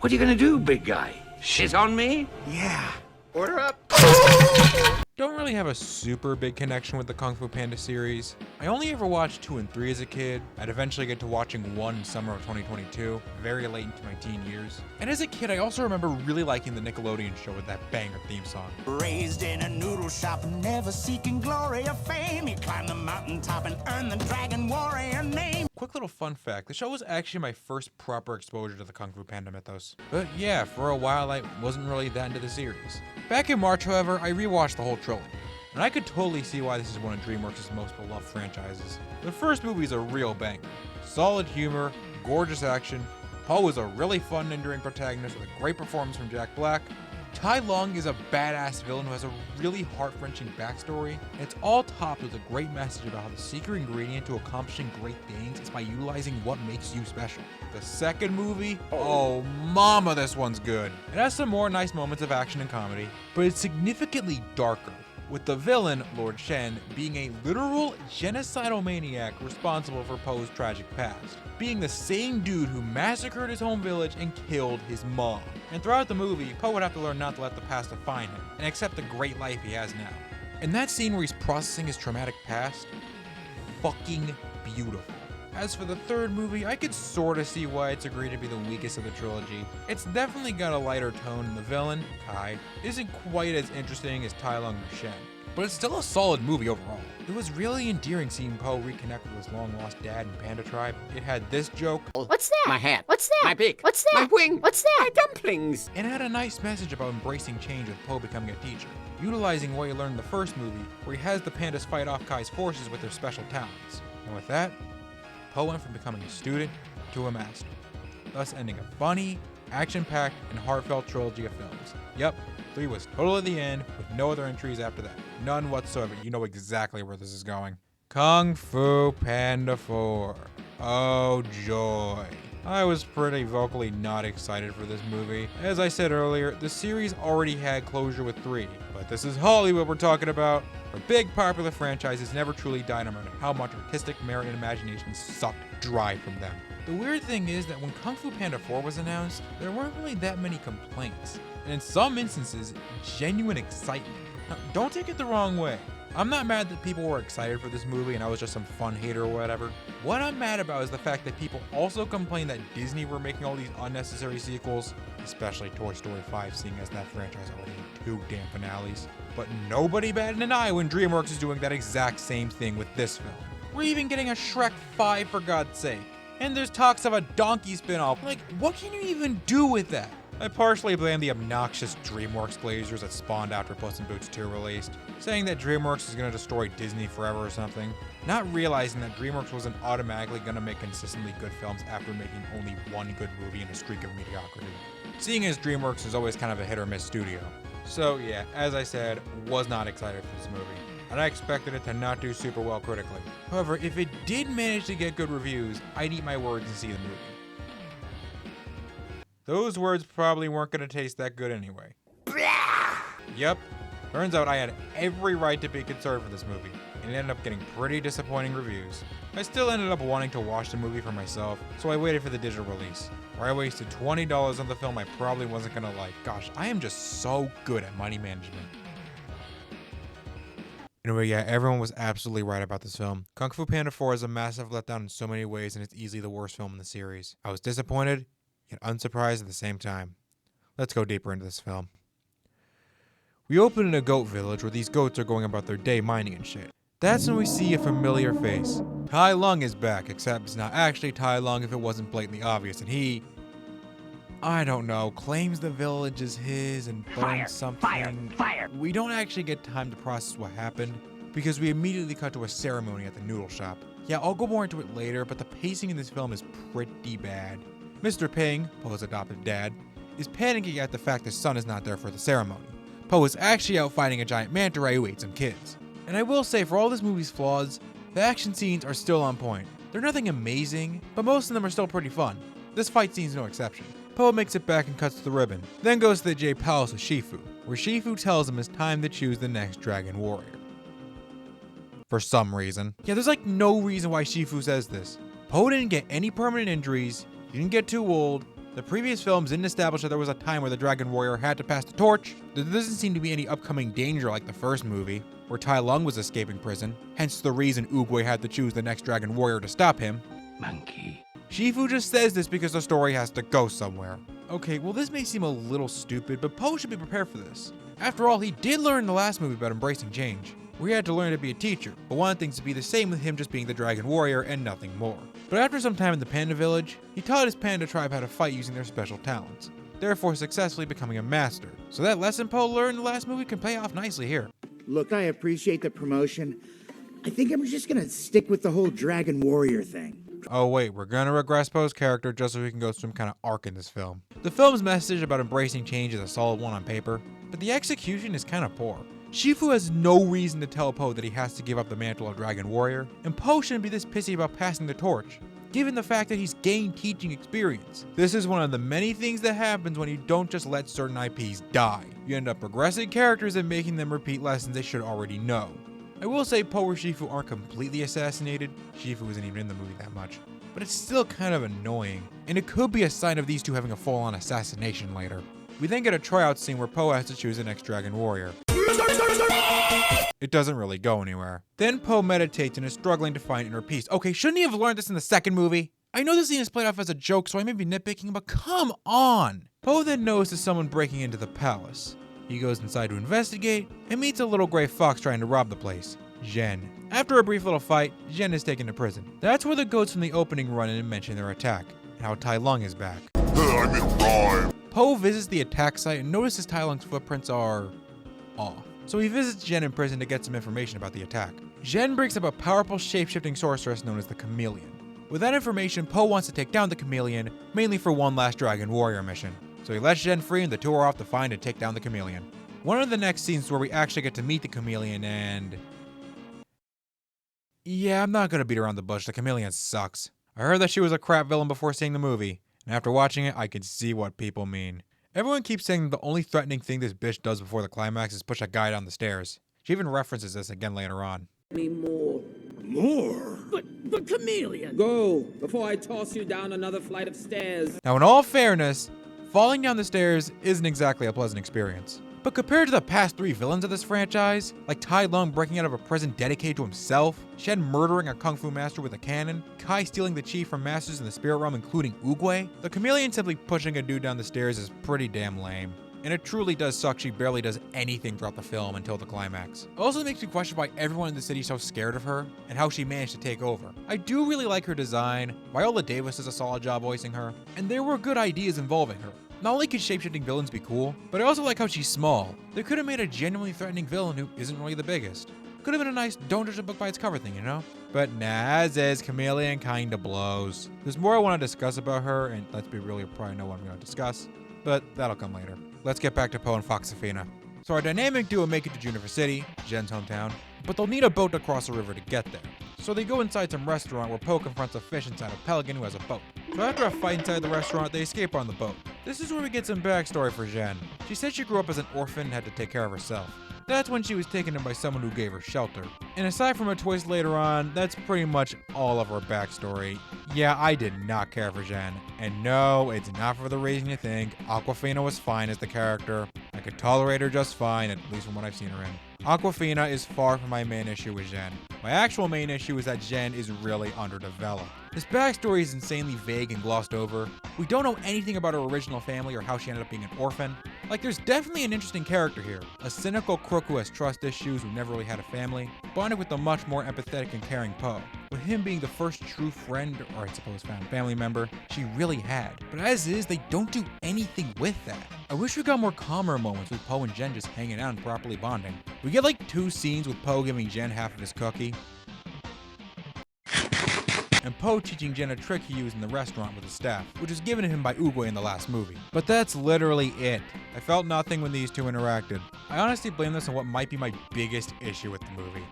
What are you gonna do, big guy? Shit on me? Yeah. Order up. Don't really have a super big connection with the Kung Fu Panda series. I only ever watched 2 and 3 as a kid. I'd eventually get to watching 1 in summer of 2022, very late into my teen years. And as a kid, I also remember really liking the Nickelodeon show with that banger theme song. Raised in a noodle shop, never seeking glory or fame. He climbed the mountaintop and earned the Dragon Warrior name. Quick little fun fact, the show was actually my first proper exposure to the Kung Fu Panda mythos. But yeah, for a while I wasn't really that into the series. Back in March, however, I rewatched the whole trilogy, and I could totally see why this is one of DreamWorks' most beloved franchises. The first movie is a real banger. Solid humor, gorgeous action, Po is a really fun and enduring protagonist with a great performance from Jack Black. Tai Lung is a badass villain who has a really heart-wrenching backstory, and it's all topped with a great message about how the secret ingredient to accomplishing great things is by utilizing what makes you special. The second movie, oh mama, this one's good. It has some more nice moments of action and comedy, but it's significantly darker, with the villain, Lord Shen, being a literal genocidal maniac responsible for Po's tragic past, being the same dude who massacred his home village and killed his mom. And throughout the movie, Po would have to learn not to let the past define him, and accept the great life he has now. And that scene where he's processing his traumatic past, fucking beautiful. As for the third movie, I could sorta see why it's agreed to be the weakest of the trilogy. It's definitely got a lighter tone, and the villain, Kai, isn't quite as interesting as Tai Lung or Shen. But it's still a solid movie overall. It was really endearing seeing Po reconnect with his long-lost dad and Panda Tribe. It had this joke, What's that? My hat. What's that? My beak. What's that? My wing. What's that? My dumplings. and it had a nice message about embracing change with Po becoming a teacher, utilizing what he learned in the first movie, where he has the pandas fight off Kai's forces with their special talents. And with that, Po went from becoming a student to a master, thus ending a funny, action-packed, and heartfelt trilogy of films. Yep, 3 was totally the end, with no other entries after that. None whatsoever. You know exactly where this is going. Kung Fu Panda 4. Oh joy. I was pretty vocally not excited for this movie. As I said earlier, the series already had closure with 3, but this is Hollywood we're talking about. For big popular franchises never truly died no matter how much artistic merit and imagination sucked dry from them. The weird thing is that when Kung Fu Panda 4 was announced, there weren't really that many complaints, and in some instances, genuine excitement. Now, don't take it the wrong way. I'm not mad that people were excited for this movie and I was just some fun hater or whatever. What I'm mad about is the fact that people also complain that Disney were making all these unnecessary sequels, especially Toy Story 5, seeing as that franchise already had 2 damn finales. But nobody batted an eye when DreamWorks is doing that exact same thing with this film. We're even getting a Shrek 5 for God's sake. And there's talks of a Donkey spin-off. Like, what can you even do with that? I partially blame the obnoxious DreamWorks glazers that spawned after Puss in Boots 2 released, saying that DreamWorks is gonna destroy Disney forever or something, not realizing that DreamWorks wasn't automatically gonna make consistently good films after making only 1 good movie in a streak of mediocrity. Seeing as DreamWorks is always kind of a hit or miss studio. So yeah, as I said, was not excited for this movie, and I expected it to not do super well critically. However, if it did manage to get good reviews, I'd eat my words and see the movie. Those words probably weren't going to taste that good anyway. Yep, turns out I had every right to be concerned for this movie, and it ended up getting pretty disappointing reviews. I still ended up wanting to watch the movie for myself, so I waited for the digital release, where I wasted $20 on the film I probably wasn't going to like. Gosh, I am just so good at money management. Anyway, yeah, everyone was absolutely right about this film. Kung Fu Panda 4 is a massive letdown in so many ways, and it's easily the worst film in the series. I was disappointed, yet unsurprised at the same time. Let's go deeper into this film. We open in a goat village where these goats are going about their day mining and shit. That's when we see a familiar face. Tai Lung is back, except it's not actually Tai Lung if it wasn't blatantly obvious, and he, I don't know, claims the village is his and burns something. Fire. We don't actually get time to process what happened, because we immediately cut to a ceremony at the noodle shop. Yeah, I'll go more into it later, but the pacing in this film is pretty bad. Mr. Ping, Po's adopted dad, is panicking at the fact his son is not there for the ceremony. Po is actually out fighting a giant manta ray who ate some kids. And I will say, for all this movie's flaws, the action scenes are still on point. They're nothing amazing, but most of them are still pretty fun. This fight scene's no exception. Po makes it back and cuts the ribbon, then goes to the Jade Palace with Shifu, where Shifu tells him it's time to choose the next Dragon Warrior. For some reason. Yeah, there's like no reason why Shifu says this. Po didn't get any permanent injuries, he didn't get too old, The previous films didn't establish that there was a time where the Dragon Warrior had to pass the torch. There doesn't seem to be any upcoming danger like the first movie, where Tai Lung was escaping prison, hence the reason Oogway had to choose the next Dragon Warrior to stop him. Monkey. Shifu just says this because the story has to go somewhere. Okay, well this may seem a little stupid, but Po should be prepared for this. After all, he did learn in the last movie about embracing change, where he had to learn to be a teacher, but wanted things to be the same with him just being the Dragon Warrior and nothing more. But after some time in the Panda Village, he taught his Panda tribe how to fight using their special talents, therefore successfully becoming a master. So that lesson Po learned in the last movie can pay off nicely here. Look, I appreciate the promotion. I think I'm just gonna stick with the whole Dragon Warrior thing. Oh wait, we're gonna regress Po's character just so we can go through some kind of arc in this film. The film's message about embracing change is a solid one on paper, but the execution is kind of poor. Shifu has no reason to tell Po that he has to give up the mantle of Dragon Warrior, and Po shouldn't be this pissy about passing the torch, given the fact that he's gained teaching experience. This is one of the many things that happens when you don't just let certain IPs die. You end up regressing characters and making them repeat lessons they should already know. I will say Po or Shifu aren't completely assassinated. Shifu isn't even in the movie that much, but it's still kind of annoying, and it could be a sign of these two having a full-on assassination later. We then get a tryout scene where Po has to choose the next Dragon Warrior. It doesn't really go anywhere. Then Po meditates and is struggling to find inner peace. Okay, shouldn't he have learned this in the second movie? I know the scene is played off as a joke, so I may be nitpicking, but come on! Po then notices someone breaking into the palace. He goes inside to investigate and meets a little gray fox trying to rob the place, Zhen. After a brief little fight, Zhen is taken to prison. That's where the goats from the opening run in and mention their attack, and how Tai Lung is back. I'm in rhyme. Po visits the attack site and notices Tai Lung's footprints are off. So he visits Zhen in prison to get some information about the attack. Zhen brings up a powerful shape-shifting sorceress known as the Chameleon. With that information, Po wants to take down the Chameleon, mainly for one last Dragon Warrior mission. So he lets Zhen free and the two are off to find and take down the Chameleon. One of the next scenes where we actually get to meet the Chameleon and... yeah, I'm not gonna beat around the bush, the Chameleon sucks. I heard that she was a crap villain before seeing the movie, and after watching it, I can see what people mean. Everyone keeps saying the only threatening thing this bitch does before the climax is push a guy down the stairs. She even references this again later on. Me more. More? But chameleon. Go before I toss you down another flight of stairs. Now in all fairness, falling down the stairs isn't exactly a pleasant experience. But compared to the past 3 villains of this franchise, like Tai Lung breaking out of a prison dedicated to himself, Shen murdering a kung fu master with a cannon, Kai stealing the chi from masters in the spirit realm including Oogway, the Chameleon simply pushing a dude down the stairs is pretty damn lame. And it truly does suck she barely does anything throughout the film until the climax. It also makes me question why everyone in the city is so scared of her, and how she managed to take over. I do really like her design, Viola Davis does a solid job voicing her, and there were good ideas involving her. Not only could shapeshifting villains be cool, but I also like how she's small. They could have made a genuinely threatening villain who isn't really the biggest. Could have been a nice don't judge a book by its cover thing, you know? But nah, as is, Chameleon kinda blows. There's more I want to discuss about her, and let's be real, you probably know what I'm going to discuss, but that'll come later. Let's get back to Po and Foxafina. So our dynamic duo make it to Juniper City, Zhen's hometown, but they'll need a boat to cross the river to get there. So they go inside some restaurant where Po confronts a fish inside a pelican who has a boat. So after a fight inside the restaurant, they escape on the boat. This is where we get some backstory for Zhen. She said she grew up as an orphan and had to take care of herself. That's when she was taken in by someone who gave her shelter. And aside from a twist later on, that's pretty much all of her backstory. Yeah, I did not care for Zhen. And no, it's not for the reason you think. Awkwafina was fine as the character. I could tolerate her just fine, at least from what I've seen her in. Awkwafina is far from my main issue with Zhen. My actual main issue is that Zhen is really underdeveloped. This backstory is insanely vague and glossed over. We don't know anything about her original family or how she ended up being an orphan. Like, there's definitely an interesting character here. A cynical crook who has trust issues, who never really had a family, bonded with a much more empathetic and caring Po. With him being the first true friend, or I suppose found family member, she really had. But as is, they don't do anything with that. I wish we got more calmer moments with Po and Zhen just hanging out and properly bonding. We get like 2 scenes with Po giving Zhen half of his cookie, and Po teaching Zhen a trick he used in the restaurant with his staff, which was given to him by Oogway in the last movie. But that's literally it. I felt nothing when these two interacted. I honestly blame this on what might be my biggest issue with the movie: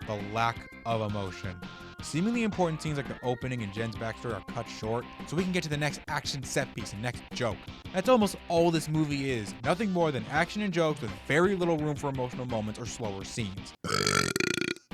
the lack of emotion. Seemingly important scenes like the opening and Zhen's backstory are cut short, so we can get to the next action set piece and next joke. That's almost all this movie is. Nothing more than action and jokes with very little room for emotional moments or slower scenes.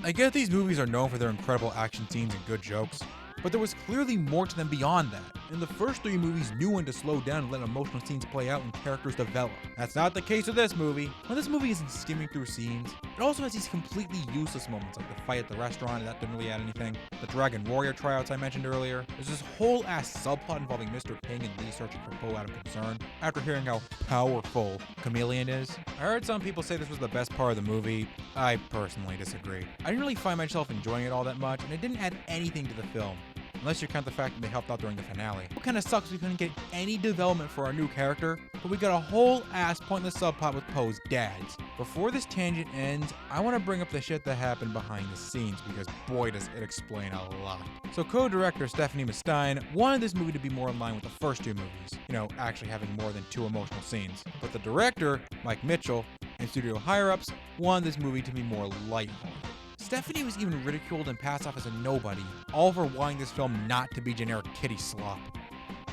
I get these movies are known for their incredible action scenes and good jokes, but there was clearly more to them beyond that. In the first 3 movies knew when to slow down and let emotional scenes play out and characters develop. That's not the case with this movie. When this movie isn't skimming through scenes, it also has these completely useless moments like the fight at the restaurant, and that didn't really add anything. The Dragon Warrior tryouts I mentioned earlier. There's this whole ass subplot involving Mr. Ping and Lee searching for Po out of concern after hearing how powerful Chameleon is. I heard some people say this was the best part of the movie. I personally disagree. I didn't really find myself enjoying it all that much, and it didn't add anything to the film. Unless you count the fact that they helped out during the finale. It kinda sucks we couldn't get any development for our new character, but we got a whole ass pointless subplot with Poe's dads. Before this tangent ends, I want to bring up the shit that happened behind the scenes because boy does it explain a lot. So co-director Stephanie Mustine wanted this movie to be more in line with the first 2 movies, actually having more than 2 emotional scenes. But the director, Mike Mitchell, and studio higher-ups wanted this movie to be more lighthearted. Stephanie was even ridiculed and passed off as a nobody, all for wanting this film not to be generic kitty slop.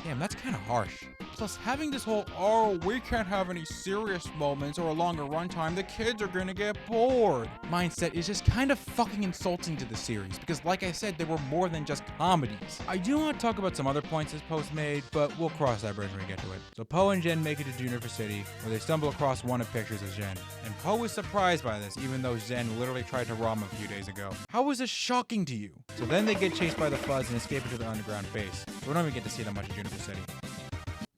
Damn, that's kinda harsh. Plus, having this whole, oh, we can't have any serious moments or a longer runtime, the kids are gonna get bored mindset is just kind of fucking insulting to the series, because like I said, they were more than just comedies. I do want to talk about some other points this post made, but we'll cross that bridge when we get to it. So Po and Jen make it to Juniper City, where they stumble across wanted pictures of Jen. And Po is surprised by this, even though Jen literally tried to rob him a few days ago. How is this shocking to you? So then they get chased by the Fuzz and escape into the underground base. So we don't even get to see them much in Juniper City.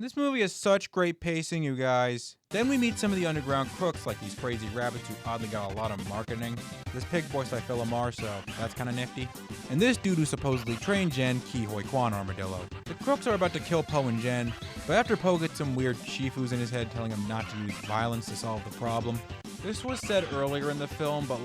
This movie has such great pacing, you guys. Then we meet some of the underground crooks, like these crazy rabbits who oddly got a lot of marketing. This pig voiced by Phil Lamar, so that's kinda nifty. And this dude who supposedly trained Jen, Ki Hoi Kwan Armadillo. The crooks are about to kill Po and Jen, but after Po gets some weird shifus in his head telling him not to use violence to solve the problem. This was said earlier in the film, but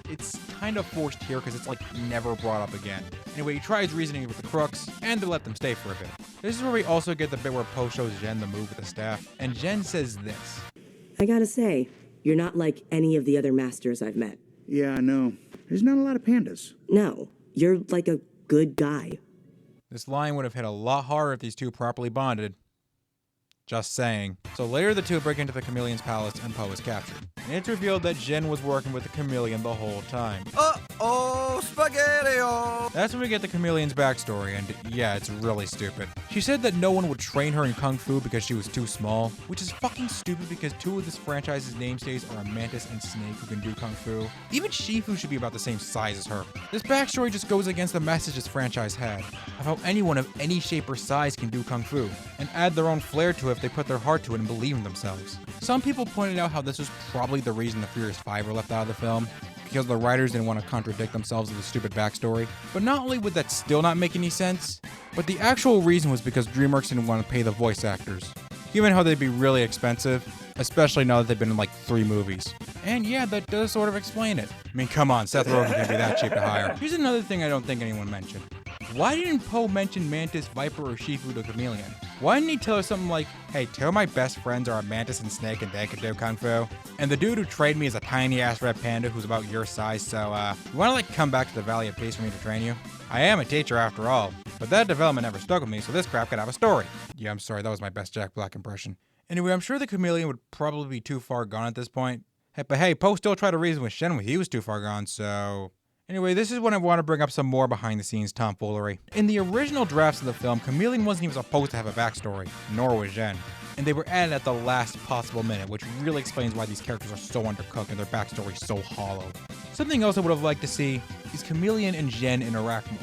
it's kind of forced here because it's never brought up again. Anyway, he tries reasoning with the crooks, and to let them stay for a bit. This is where we also get the bit where Po shows Jen the move with the staff, and Jen says this. I gotta say, you're not like any of the other masters I've met. Yeah, I know. There's not a lot of pandas. No, you're like a good guy. This line would have hit a lot harder if these two properly bonded. Just saying. So later the two break into the Chameleon's palace and Po is captured. And it's revealed that Jen was working with the Chameleon the whole time. Uh-oh, spaghetti-o! That's when we get the Chameleon's backstory, and yeah, it's really stupid. She said that no one would train her in Kung Fu because she was too small, which is fucking stupid because 2 of this franchise's namestays are a mantis and snake who can do Kung Fu. Even Shifu should be about the same size as her. This backstory just goes against the message this franchise had, of how anyone of any shape or size can do Kung Fu, and add their own flair to it if they put their heart to it and believe in themselves. Some people pointed out how this was probably the reason the Furious 5 were left out of the film, because the writers didn't want to contradict themselves with a stupid backstory. But not only would that still not make any sense, but the actual reason was because DreamWorks didn't want to pay the voice actors, given how they'd be really expensive, especially now that they've been in 3 movies. And yeah, that does sort of explain it. I mean, come on, Seth Rogen can't be that cheap to hire. Here's another thing I don't think anyone mentioned. Why didn't Po mention Mantis, Viper, or Shifu to Chameleon? Why didn't he tell her something like, hey, 2 of my best friends are a mantis and snake and they can do Kung Fu? And the dude who trained me is a tiny-ass red panda who's about your size, so, you wanna, come back to the Valley of Peace for me to train you? I am a teacher after all, but that development never stuck with me, so this crap could have a story. Yeah, I'm sorry, that was my best Jack Black impression. Anyway, I'm sure the Chameleon would probably be too far gone at this point. But hey, Po still tried to reason with Shen when he was too far gone, so... Anyway, this is when I want to bring up some more behind-the-scenes tomfoolery. In the original drafts of the film, Chameleon wasn't even supposed to have a backstory, nor was Jen. And they were added at the last possible minute, which really explains why these characters are so undercooked and their backstory so hollow. Something else I would have liked to see is Chameleon and Jen interact more.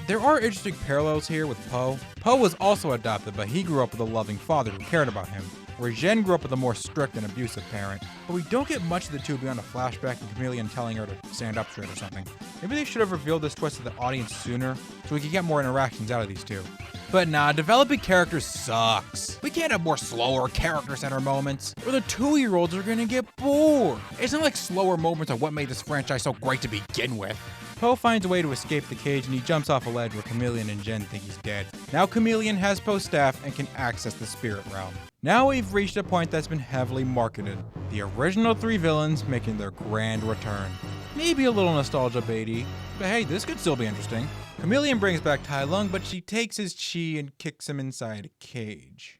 There are interesting parallels here with Po. Po was also adopted, but he grew up with a loving father who cared about him, where Jen grew up with a more strict and abusive parent. But we don't get much of the two beyond a flashback and Chameleon telling her to stand up straight or something. Maybe they should have revealed this twist to the audience sooner, so we could get more interactions out of these two. But nah, developing characters sucks. We can't have more slower character-centered moments, or the 2-year-olds are gonna get bored. It's not like slower moments are what made this franchise so great to begin with. Po finds a way to escape the cage and he jumps off a ledge where Chameleon and Jen think he's dead. Now Chameleon has Po's staff and can access the spirit realm. Now we've reached a point that's been heavily marketed. The original 3 villains making their grand return. Maybe a little nostalgia baity, but hey, this could still be interesting. Chameleon brings back Tai Lung, but she takes his chi and kicks him inside a cage.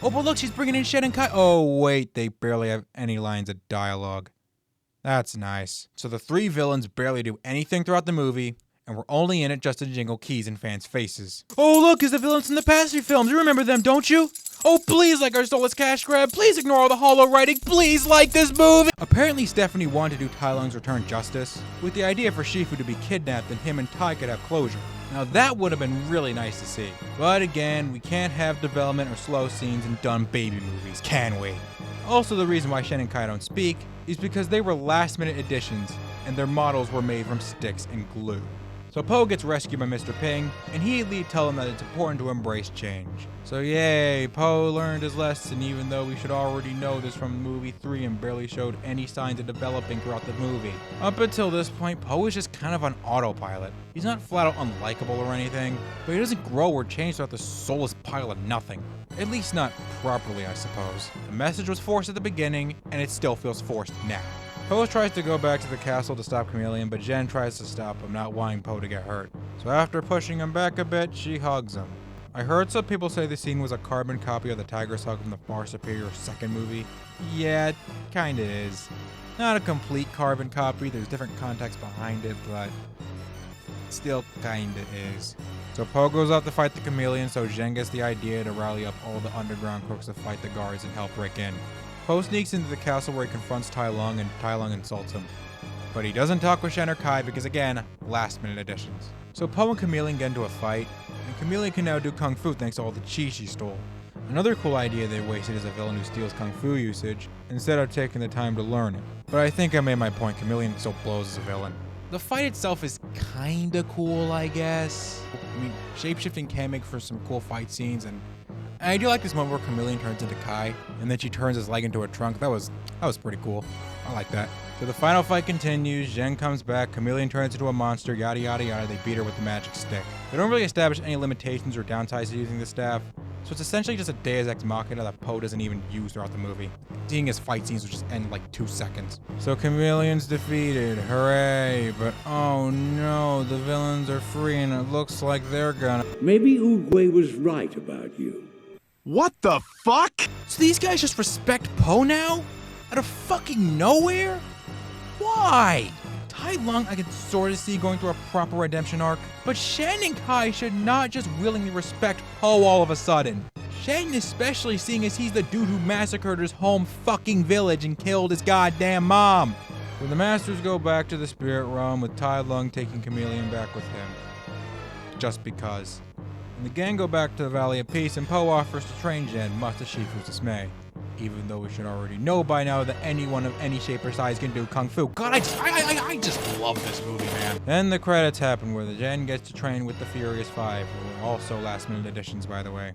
Oh, but look, she's bringing in Shen and Kai. Oh wait, they barely have any lines of dialogue. That's nice. So the 3 villains barely do anything throughout the movie, and we're only in it just to jingle keys in fans' faces. Oh look, it's the villains in the past few films, you remember them, don't you? Oh please like our soulless cash grab, please ignore all the hollow writing, please like this movie! Apparently Stephanie wanted to do Tai Lung's return justice, with the idea for Shifu to be kidnapped and him and Tai could have closure. Now that would have been really nice to see. But again, we can't have development or slow scenes in dumb baby movies, can we? Also, the reason why Shen and Kai don't speak is because they were last-minute additions, and their models were made from sticks and glue. So Po gets rescued by Mr. Ping, and he and Lee tell him that it's important to embrace change. So yay, Po learned his lesson, even though we should already know this from movie 3 and barely showed any signs of developing throughout the movie. Up until this point, Po is just kind of on autopilot. He's not flat out unlikable or anything, but he doesn't grow or change throughout this soulless pile of nothing. At least not properly, I suppose. The message was forced at the beginning, and it still feels forced now. Po tries to go back to the castle to stop Chameleon, but Jen tries to stop him, not wanting Po to get hurt. So after pushing him back a bit, she hugs him. I heard some people say the scene was a carbon copy of the Tiger's Hug from the far superior second movie. Yeah, it kinda is. Not a complete carbon copy, there's different context behind it, but still kinda is. So Po goes out to fight the Chameleon, so Jen gets the idea to rally up all the underground crooks to fight the guards and help break in. Po sneaks into the castle where he confronts Tai Lung, and Tai Lung insults him. But he doesn't talk with Shen or Kai because, again, last-minute additions. So Po and Chameleon get into a fight, and Chameleon can now do Kung Fu thanks to all the chi she stole. Another cool idea they wasted is a villain who steals Kung Fu usage instead of taking the time to learn it. But I think I made my point, Chameleon still blows as a villain. The fight itself is kinda cool, I guess. I mean, shapeshifting can make for some cool fight scenes, and I do like this moment where Chameleon turns into Kai, and then she turns his leg into a trunk. That was pretty cool. I like that. So the final fight continues, Jen comes back, Chameleon turns into a monster, yada yada yada, they beat her with the magic stick. They don't really establish any limitations or downsides to using the staff, so it's essentially just a Deus Ex Machina that Po doesn't even use throughout the movie. Seeing his fight scenes will just end in like 2 seconds. So Chameleon's defeated, hooray, but oh no, the villains are free and it looks like they're gonna... Maybe Oogway was right about you. What the fuck? So these guys just respect Po now? Out of fucking nowhere? Why? Tai Lung I can sort of see going through a proper redemption arc, but Shen and Kai should not just willingly respect Po all of a sudden. Shen especially, seeing as he's the dude who massacred his home fucking village and killed his goddamn mom. So the Masters go back to the spirit realm with Tai Lung taking Chameleon back with him. Just because. And the gang go back to the Valley of Peace, and Po offers to train Jen, much to Shifu's dismay. Even though we should already know by now that anyone of any shape or size can do Kung Fu. God, I just love this movie, man. Then the credits happen where the Jen gets to train with the Furious Five, who are also last-minute additions, by the way.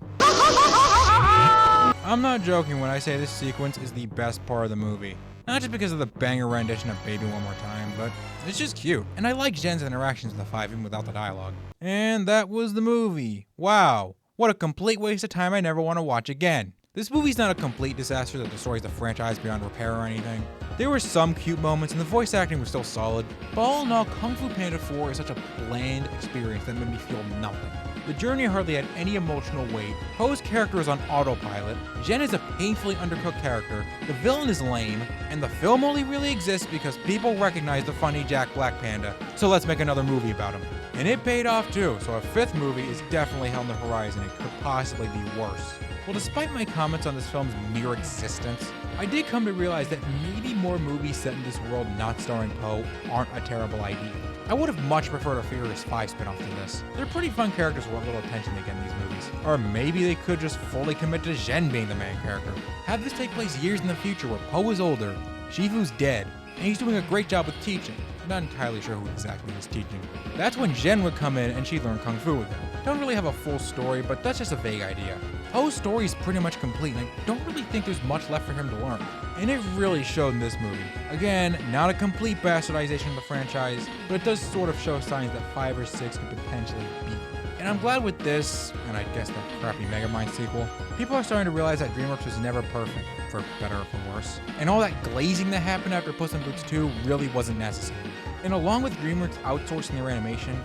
I'm not joking when I say this sequence is the best part of the movie. Not just because of the banger rendition of Baby One More Time, but it's just cute. And I like Jen's interactions with the five, even without the dialogue. And that was the movie. Wow, what a complete waste of time I never want to watch again. This movie's not a complete disaster that destroys the franchise beyond repair or anything. There were some cute moments and the voice acting was still solid, but all in all, Kung Fu Panda 4 is such a bland experience that made me feel nothing. The journey hardly had any emotional weight, Po's character is on autopilot, Jen is a painfully undercooked character, the villain is lame, and the film only really exists because people recognize the funny Jack Black Panda, so let's make another movie about him. And it paid off too, so a 5th movie is definitely on the horizon and could possibly be worse. Well, despite my comments on this film's mere existence, I did come to realize that maybe more movies set in this world not starring Po aren't a terrible idea. I would have much preferred a Furious 5 spin-off than this. They're pretty fun characters with a little attention they get in these movies. Or maybe they could just fully commit to Jen being the main character. Have this take place years in the future where Po is older, Shifu's dead, and he's doing a great job with teaching. I'm not entirely sure who exactly he's teaching. That's when Jen would come in and she'd learn Kung Fu with him. Don't really have a full story, but that's just a vague idea. Po's story is pretty much complete, and I don't really think there's much left for him to learn. And it really showed in this movie. Again, not a complete bastardization of the franchise, but it does sort of show signs that 5 or 6 could potentially be. And I'm glad with this, and I guess that crappy Megamind sequel, people are starting to realize that DreamWorks was never perfect, for better or for worse. And all that glazing that happened after Puss in Boots 2 really wasn't necessary. And along with DreamWorks outsourcing their animation,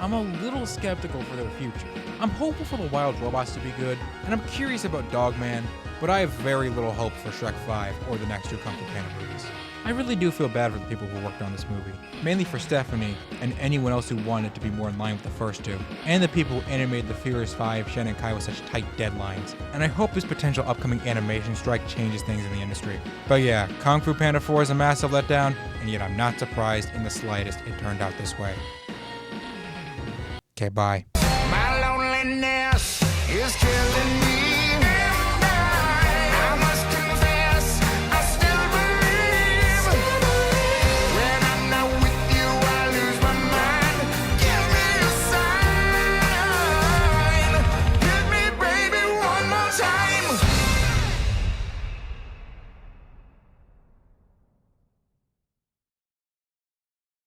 I'm a little skeptical for their future. I'm hopeful for the wild robots to be good, and I'm curious about Dogman, but I have very little hope for Shrek 5 or the next two Kung Fu Panda movies. I really do feel bad for the people who worked on this movie, mainly for Stephanie and anyone else who wanted it to be more in line with the first two, and the people who animated the Furious 5, Shen and Kai with such tight deadlines. And I hope this potential upcoming animation strike changes things in the industry. But yeah, Kung Fu Panda 4 is a massive letdown, and yet I'm not surprised in the slightest it turned out this way. Okay, bye. My loneliness is killing me.